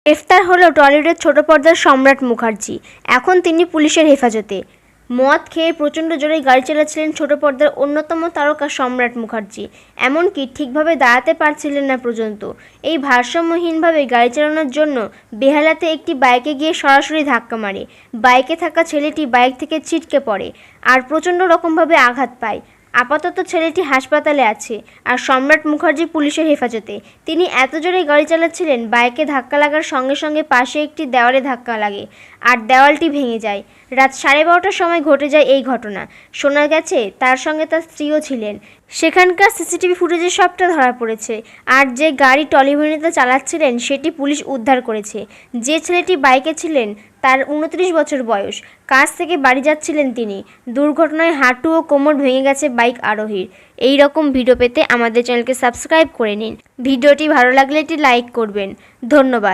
গ্রেফতার হলো টলিউডের ছোট পর্দার সম্রাট মুখার্জি। এখন তিনি পুলিশের হেফাজতে। মদ খেয়ে প্রচণ্ড জোরে গাড়ি চালাচ্ছিলেন ছোট পর্দার অন্যতম তারকা সম্রাট মুখার্জি। এমনকি ঠিকভাবে দাঁড়াতে পারছিলেন না পর্যন্ত। এই ভারসাম্যহীনভাবে গাড়ি চালানোর জন্য বেহালাতে একটি বাইকে গিয়ে সরাসরি ধাক্কা মারে। বাইকে থাকা ছেলেটি বাইক থেকে ছিটকে পড়ে আর প্রচণ্ড রকমভাবে আঘাত পায়। আপাতত ছেলেটি হাসপাতালে আছে আর সম্রাট মুখার্জি পুলিশের হেফাজতে। তিনি এত জোরে গাড়ি চালাচ্ছিলেন, বাইকে ধাক্কা লাগার সঙ্গে সঙ্গে পাশে একটি দেওয়ালে ধাক্কা লাগে আর দেওয়ালটি ভেঙে যায়। রাত 12:30টার সময় ঘটে যায় এই ঘটনা। শোনা গেছে তার সঙ্গে তার স্ত্রীও ছিলেন। সেখানকার সিসিটিভি ফুটেজে সবটা ধরা পড়েছে। আর যে গাড়ি টলিউডে চালাচ্ছিলেন সেটি পুলিশ উদ্ধার করেছে। যে ছেলেটি বাইকে ছিলেন তার 29 বছর বয়স। কাজ থেকে বাড়ি যাচ্ছিলেন তিনি। দুর্ঘটনায় হাঁটু ও কোমর ভেঙে গেছে বাইক আরোহীর। এই রকম ভিডিও পেতে আমাদের চ্যানেলকে সাবস্ক্রাইব করে নিন। ভিডিওটি ভালো লাগলে একটি লাইক করবেন। ধন্যবাদ।